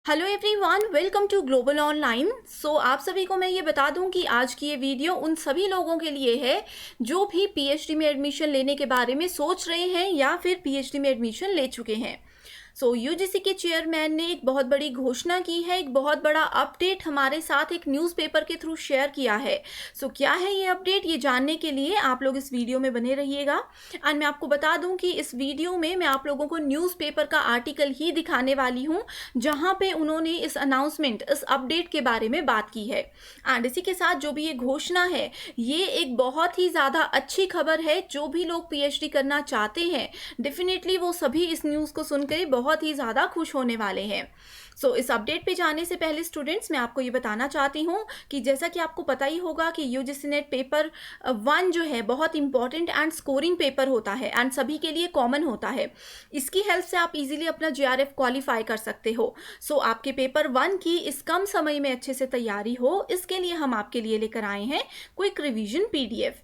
Hello everyone, welcome to global online. आप सभी को मैं ये बता दूं कि आज की ये वीडियो उन सभी लोगों के लिए है जो भी पीएचडी में एडमिशन लेने के बारे में सोच रहे हैं या फिर पीएचडी में एडमिशन ले चुके हैं। यूजीसी के चेयरमैन ने एक बहुत बड़ी घोषणा की है, एक बहुत बड़ा अपडेट हमारे साथ एक न्यूज़पेपर के थ्रू शेयर किया है। क्या है ये अपडेट, ये जानने के लिए आप लोग इस वीडियो में बने रहिएगा। एंड मैं आपको बता दूं कि इस वीडियो में मैं आप लोगों को न्यूज़पेपर का आर्टिकल ही दिखाने वाली हूं जहां पे उन्होंने इस अनाउंसमेंट, इस अपडेट के बारे में बात की है। एंड इसी के साथ जो भी ये घोषणा है, ये एक बहुत ही ज़्यादा अच्छी खबर है। जो भी लोग पीएचडी करना चाहते हैं, डेफिनेटली वो सभी इस न्यूज़ को सुनकर बहुत ही ज़्यादा खुश होने वाले हैं। इस अपडेट पे जाने से पहले स्टूडेंट्स, मैं आपको ये बताना चाहती हूँ कि जैसा कि आपको पता ही होगा कि यूजीसी नेट पेपर 1 जो है बहुत इंपॉर्टेंट एंड स्कोरिंग पेपर होता है एंड सभी के लिए कॉमन होता है। इसकी हेल्प से आप इजीली अपना जेआरएफ क्वालिफाई कर सकते हो। आपके पेपर 1 की इस कम समय में अच्छे से तैयारी हो, इसके लिए हम आपके लिए लेकर आए हैं क्विक रिवीजन पीडीएफ।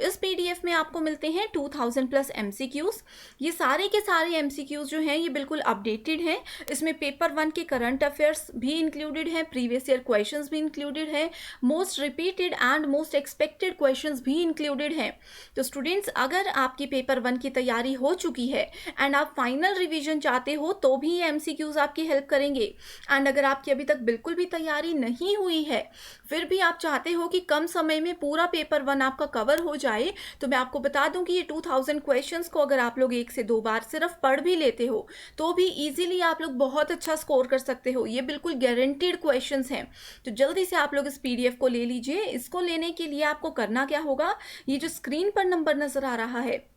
इस पीडीएफ में आपको मिलते हैं 2000 प्लस एमसीक्यूज। ये सारे के सारे एमसीक्यूज जो हैं ये बिल्कुल अपडेटेड हैं। इसमें पेपर 1 के करंट अफेयर्स भी इंक्लूडेड हैं, प्रीवियस ईयर क्वेश्चंस भी इंक्लूडेड हैं, most repeated and most expected questions भी इंक्लूडेड हैं। स्टूडेंट्स, अगर आपकी पेपर 1 की तैयारी हो चुकी है एंड आप फाइनल रिवीजन चाहते हो तो भी ये एमसीक्यूज आपकी हेल्प करेंगे। एंड अगर आपकी अभी तक बिल्कुल भी तैयारी नहीं हुई है, फिर भी आप चाहते हो कि कम समय में पूरा पेपर 1 आपका कवर हो जाए, तो मैं आपको बता दूं कि ये 2000 क्वेश्चंस को अगर आप लोग 1 से 2 बार सिर्फ पढ़ भी लेते हो तो भी इजीली आप लोग बहुत अच्छा स्कोर कर सकते हो। ये बिल्कुल गारंटीड क्वेश्चंस हैं। तो जल्दी से आप लोग इस पीडीएफ को ले लीजिए। इसको लेने के लिए आपको करना क्या होगा, ये जो स्क्रीन पर नंबर नजर आ रहा है,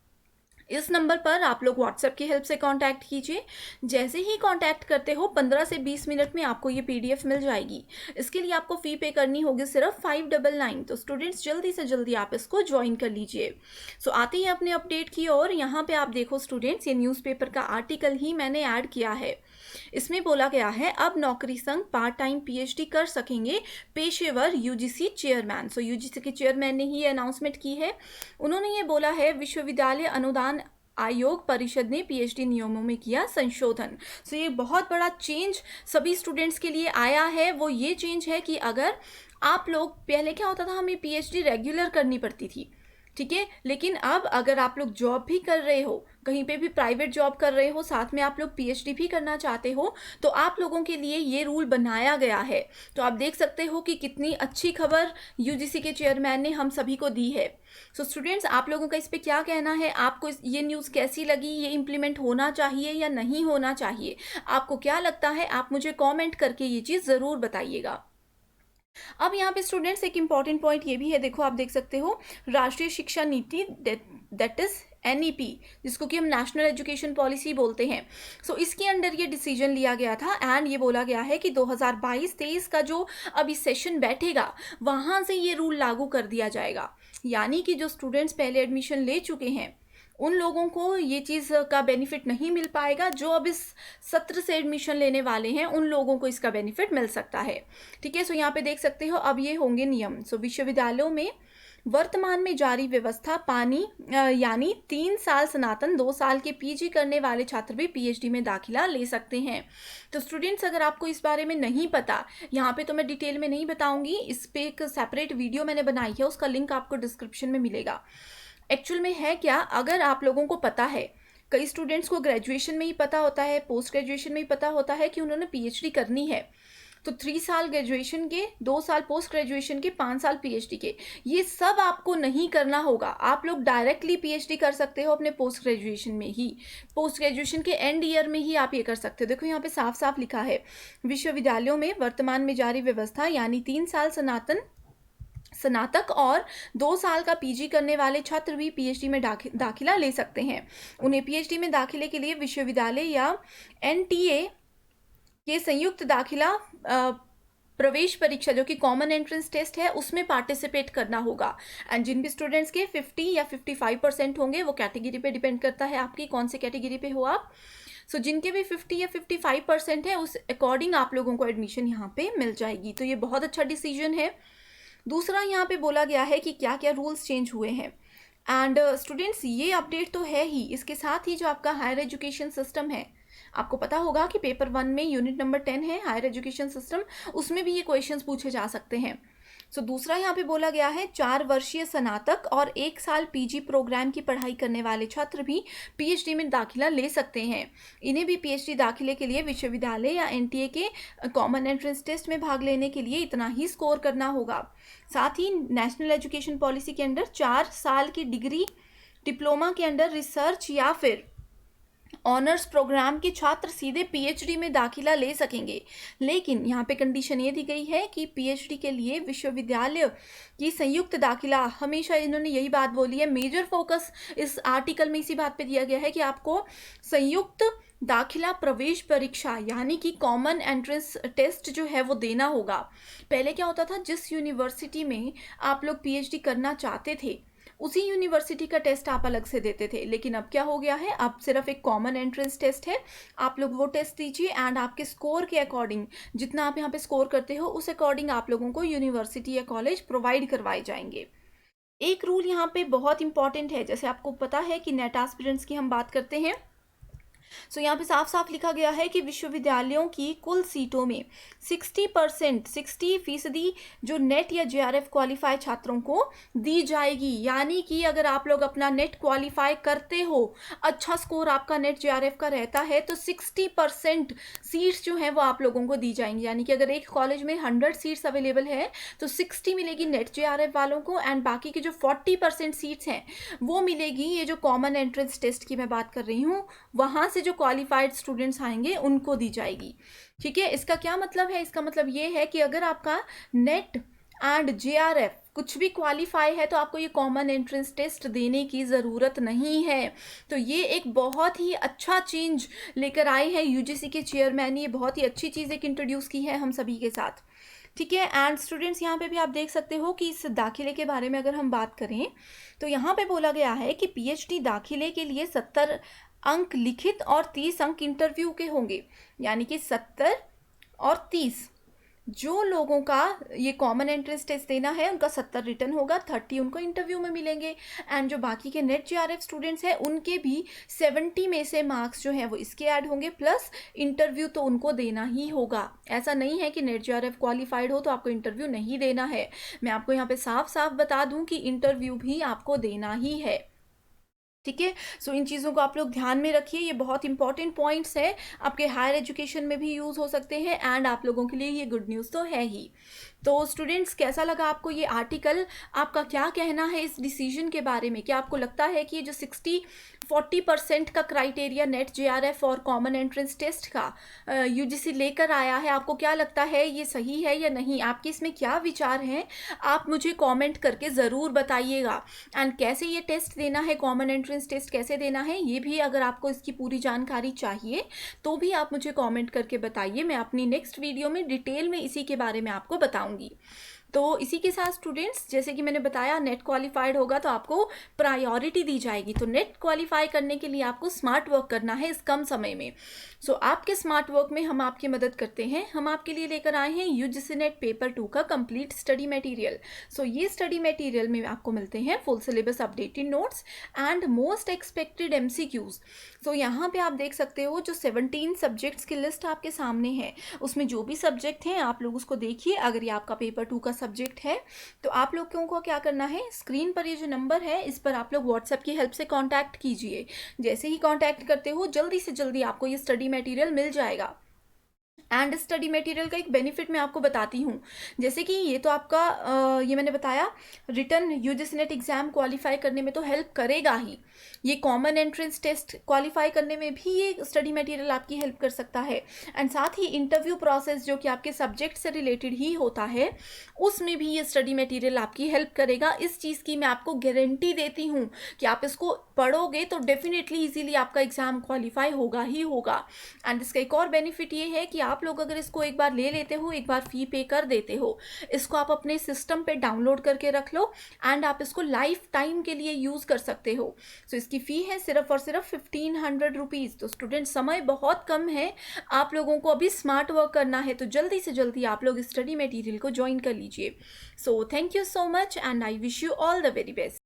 इस नंबर पर आप लोग व्हाट्सएप की हेल्प से कांटेक्ट कीजिए। जैसे ही कांटेक्ट करते हो 15 से 20 मिनट में आपको ये पीडीएफ मिल जाएगी। इसके लिए आपको फ़ी पे करनी होगी सिर्फ 599। तो स्टूडेंट्स, जल्दी से जल्दी आप इसको ज्वाइन कर लीजिए। आते हैं अपने अपडेट की ओर। यहाँ पे आप देखो स्टूडेंट्स, ये न्यूज़पेपर का आर्टिकल ही मैंने ऐड किया है। इसमें बोला गया है, अब नौकरी संघ पार्ट टाइम पीएचडी कर सकेंगे पेशेवर यूजीसी चेयरमैन। यूजीसी के चेयरमैन ने ही ये अनाउंसमेंट की है। उन्होंने ये बोला है, विश्वविद्यालय अनुदान आयोग परिषद ने पीएचडी नियमों में किया संशोधन। ये बहुत बड़ा चेंज सभी स्टूडेंट्स के लिए आया है। वो ये चेंज है कि अगर आप लोग, पहले क्या होता था, हमें पीएचडी रेगुलर करनी पड़ती थी, ठीक है, लेकिन अब अगर आप लोग जॉब भी कर रहे हो, कहीं पे भी प्राइवेट जॉब कर रहे हो, साथ में आप लोग पीएचडी भी करना चाहते हो, तो आप लोगों के लिए ये रूल बनाया गया है। तो आप देख सकते हो कि कितनी अच्छी खबर यूजीसी के चेयरमैन ने हम सभी को दी है। स्टूडेंट्स, आप लोगों का इस पे क्या कहना है? आपको ये न्यूज़ कैसी लगी? ये इम्प्लीमेंट होना चाहिए या नहीं होना चाहिए? आपको क्या लगता है? आप मुझे कॉमेंट करके ये चीज़ ज़रूर बताइएगा। अब यहाँ पे स्टूडेंट्स एक इम्पॉर्टेंट पॉइंट ये भी है, देखो आप देख सकते हो, राष्ट्रीय शिक्षा नीति, दैट इज एनईपी, जिसको कि हम नेशनल एजुकेशन पॉलिसी बोलते हैं। इसके अंडर ये डिसीजन लिया गया था एंड ये बोला गया है कि 2022-23 का जो अभी सेशन बैठेगा, वहाँ से ये रूल लागू कर दिया जाएगा। यानी कि जो स्टूडेंट्स पहले एडमिशन ले चुके हैं, उन लोगों को ये चीज़ का बेनिफिट नहीं मिल पाएगा। जो अब इस सत्र से एडमिशन लेने वाले हैं, उन लोगों को इसका बेनिफिट मिल सकता है, ठीक है। यहाँ पे देख सकते हो, अब ये होंगे नियम। विश्वविद्यालयों में वर्तमान में जारी व्यवस्था यानी 3 साल स्नातन, 2 साल के पीजी करने वाले छात्र भी पीएचडी में दाखिला ले सकते हैं। तो स्टूडेंट्स, अगर आपको इस बारे में नहीं पता, यहाँ पे तो मैं डिटेल में नहीं बताऊंगी, इस पे एक सेपरेट वीडियो मैंने बनाई है, उसका लिंक आपको डिस्क्रिप्शन में मिलेगा। एक्चुअल में है क्या, अगर आप लोगों को पता है, कई स्टूडेंट्स को ग्रेजुएशन में ही पता होता है, पोस्ट ग्रेजुएशन में ही पता होता है कि उन्होंने पीएचडी करनी है, तो 3 साल ग्रेजुएशन के, 2 साल पोस्ट ग्रेजुएशन के, 5 साल पीएचडी के, ये सब आपको नहीं करना होगा। आप लोग डायरेक्टली पीएचडी कर सकते हो अपने पोस्ट ग्रेजुएशन में ही, पोस्ट ग्रेजुएशन के एंड ईयर में ही आप ये कर सकते हो। देखो यहाँ पे साफ साफ लिखा है, विश्वविद्यालयों में वर्तमान में जारी व्यवस्था यानी 3 साल स्नातक और 2 साल का पीजी करने वाले छात्र भी पीएचडी में दाखिला ले सकते हैं। उन्हें पीएचडी में दाखिले के लिए विश्वविद्यालय या एनटीए के संयुक्त दाखिला प्रवेश परीक्षा, जो कि कॉमन एंट्रेंस टेस्ट है, उसमें पार्टिसिपेट करना होगा। एंड जिन भी स्टूडेंट्स के 50 या 55% होंगे, वो कैटेगरी पे डिपेंड करता है आपकी कौन से कैटेगरी पे हो आप। जिनके भी 50 या 55% है, उस अकॉर्डिंग आप लोगों को एडमिशन यहाँ पे मिल जाएगी। तो ये बहुत अच्छा डिसीजन है। दूसरा, यहाँ पे बोला गया है कि क्या क्या रूल्स चेंज हुए हैं। एंड स्टूडेंट्स, ये अपडेट तो है ही, इसके साथ ही जो आपका हायर एजुकेशन सिस्टम है, आपको पता होगा कि पेपर 1 में यूनिट नंबर 10 है हायर एजुकेशन सिस्टम, उसमें भी ये क्वेश्चंस पूछे जा सकते हैं। सो दूसरा यहाँ पे बोला गया है 4 वर्षीय स्नातक और 1 साल पीजी प्रोग्राम की पढ़ाई करने वाले छात्र भी पीएचडी में दाखिला ले सकते हैं। इन्हें भी पीएचडी दाखिले के लिए विश्वविद्यालय या एनटीए के कॉमन एंट्रेंस टेस्ट में भाग लेने के लिए इतना ही स्कोर करना होगा। साथ ही नेशनल एजुकेशन पॉलिसी के अंडर 4 साल की डिग्री, डिप्लोमा के अंडर रिसर्च या फिर ऑनर्स प्रोग्राम के छात्र सीधे पीएचडी में दाखिला ले सकेंगे। लेकिन यहाँ पे कंडीशन ये दी गई है कि पीएचडी के लिए विश्वविद्यालय की संयुक्त दाखिला, हमेशा इन्होंने यही बात बोली है, मेजर फोकस इस आर्टिकल में इसी बात पे दिया गया है कि आपको संयुक्त दाखिला प्रवेश परीक्षा यानी कि कॉमन एंट्रेंस टेस्ट जो है वो देना होगा। पहले क्या होता था, जिस यूनिवर्सिटी में आप लोग पीएचडी करना चाहते थे उसी यूनिवर्सिटी का टेस्ट आप अलग से देते थे, लेकिन अब क्या हो गया है, अब सिर्फ एक कॉमन एंट्रेंस टेस्ट है। आप लोग वो टेस्ट दीजिए एंड आपके स्कोर के अकॉर्डिंग, जितना आप यहाँ पे स्कोर करते हो उस अकॉर्डिंग आप लोगों को यूनिवर्सिटी या कॉलेज प्रोवाइड करवाए जाएंगे। एक रूल यहाँ पे बहुत इंपॉर्टेंट है, जैसे आपको पता है कि नेट एस्पिरेंट्स की हम बात करते हैं, सो यहाँ पे साफ साफ लिखा गया है कि विश्वविद्यालयों की कुल सीटों में 60% जो नेट या जेआरएफ क्वालिफाई छात्रों को दी जाएगी। यानी कि अगर आप लोग अपना नेट क्वालिफाई करते हो, अच्छा स्कोर आपका नेट जेआरएफ का रहता है, तो 60% सीट्स जो है वो आप लोगों को दी जाएंगी। यानी कि अगर एक कॉलेज में 100 सीट्स अवेलेबल है तो 60 मिलेगी नेट जेआरएफ वालों को एंड बाकी के जो 40% सीट्स हैं वो मिलेगी ये जो कॉमन एंट्रेंस टेस्ट की मैं बात कर रही हूँ वहाँ से जो क्वालिफाइड स्टूडेंट्स आएंगे उनको दी जाएगी। ठीक है, इसका क्या मतलब है, इसका मतलब ये है कि अगर आपका नेट एंड जेआरएफ कुछ भी क्वालिफाई है तो आपको ये कॉमन एंट्रेंस टेस्ट देने की ज़रूरत नहीं है। तो ये एक बहुत ही अच्छा चेंज लेकर आए हैं यूजीसी के चेयरमैन, ये बहुत ही अच्छी चीज़ एक इंट्रोड्यूस की है हम सभी के साथ। ठीक है, एंड स्टूडेंट्स यहाँ पे भी आप देख सकते हो कि इस दाखिले के बारे में अगर हम बात करें तो यहाँ पे बोला गया है कि पीएचडी दाखिले के लिए 70 अंक लिखित और 30 अंक इंटरव्यू के होंगे। यानी कि 70 और 30 जो लोगों का ये कॉमन एंट्रेंस टेस्ट देना है उनका 70 रिटर्न होगा, 30 उनको इंटरव्यू में मिलेंगे एंड जो बाकी के नेट जेआरएफ स्टूडेंट्स हैं उनके भी 70 में से मार्क्स जो हैं वो इसके ऐड होंगे, प्लस इंटरव्यू तो उनको देना ही होगा। ऐसा नहीं है कि नेट जेआरएफ क्वालिफाइड हो तो आपको इंटरव्यू नहीं देना है। मैं आपको यहाँ पे साफ साफ बता दूँ कि इंटरव्यू भी आपको देना ही है। ठीक है, सो इन चीज़ों को आप लोग ध्यान में रखिए, ये बहुत इंपॉर्टेंट पॉइंट्स हैं, आपके हायर एजुकेशन में भी यूज़ हो सकते हैं एंड आप लोगों के लिए ये गुड न्यूज़ तो है ही। तो स्टूडेंट्स कैसा लगा आपको ये आर्टिकल, आपका क्या कहना है इस डिसीजन के बारे में? क्या आपको लगता है कि ये जो 40% का क्राइटेरिया नेट जेआरएफ और कॉमन एंट्रेंस टेस्ट का यूजीसी लेकर आया है, आपको क्या लगता है ये सही है या नहीं? आपके इसमें क्या विचार हैं, आप मुझे कमेंट करके ज़रूर बताइएगा। एंड कैसे ये टेस्ट देना है, कॉमन एंट्रेंस टेस्ट कैसे देना है, ये भी अगर आपको इसकी पूरी जानकारी चाहिए तो भी आप मुझे कमेंट करके बताइए। मैं अपनी नेक्स्ट वीडियो में डिटेल में इसी के बारे में आपको बताऊंगी। तो इसी के साथ स्टूडेंट्स, जैसे कि मैंने बताया नेट क्वालिफाइड होगा तो आपको प्रायोरिटी दी जाएगी। तो नेट क्वालिफाई करने के लिए आपको स्मार्ट वर्क करना है इस कम समय में। सो आपके स्मार्ट वर्क में हम आपकी मदद करते हैं। हम आपके लिए लेकर आए हैं यूजीसी नेट पेपर 2 का कंप्लीट स्टडी मटेरियल। सो ये स्टडी मटेरियल में आपको मिलते हैं full syllabus updated notes and most expected MCQs. So यहाँ पे आप देख सकते हो जो 17 सब्जेक्ट्स की लिस्ट आपके सामने है, उसमें जो भी सब्जेक्ट हैं आप लोग उसको देखिए। अगर ये आपका पेपर 2 का सब्जेक्ट है तो आप लोगों को क्या करना है, स्क्रीन पर ये जो नंबर है इस पर आप लोग व्हाट्सएप की हेल्प से कांटेक्ट कीजिए। जैसे ही कांटेक्ट करते हो जल्दी से जल्दी आपको ये स्टडी मटेरियल मिल जाएगा। एंड स्टडी मटेरियल का एक बेनिफिट मैं आपको बताती हूँ, जैसे कि ये तो आपका ये मैंने बताया return UGC net exam qualify करने में तो हेल्प करेगा ही, ये कॉमन एंट्रेंस टेस्ट क्वालिफाई करने में भी ये स्टडी मटेरियल आपकी हेल्प कर सकता है। एंड साथ ही इंटरव्यू प्रोसेस जो कि आपके सब्जेक्ट से रिलेटेड ही होता है उसमें भी ये स्टडी मटेरियल आपकी हेल्प करेगा। इस चीज़ की मैं आपको गारंटी देती हूँ कि आप इसको पढ़ोगे तो डेफिनेटली इजीली आपका एग्जाम क्वालिफाई होगा ही होगा। एंड इसका एक और बेनिफिट ये है कि आप लोग अगर इसको एक बार ले लेते हो, एक बार फी पे कर देते हो, इसको आप अपने सिस्टम पे डाउनलोड करके रख लो एंड आप इसको लाइफ टाइम के लिए यूज़ कर सकते हो। सो इसकी फ़ी है सिर्फ और सिर्फ 1500 रुपीज़। तो स्टूडेंट समय बहुत कम है, आप लोगों को अभी स्मार्ट वर्क करना है, तो जल्दी से जल्दी आप लोग स्टडी मटेरियल को ज्वाइन कर लीजिए। So thank you so much and I wish you all the very best.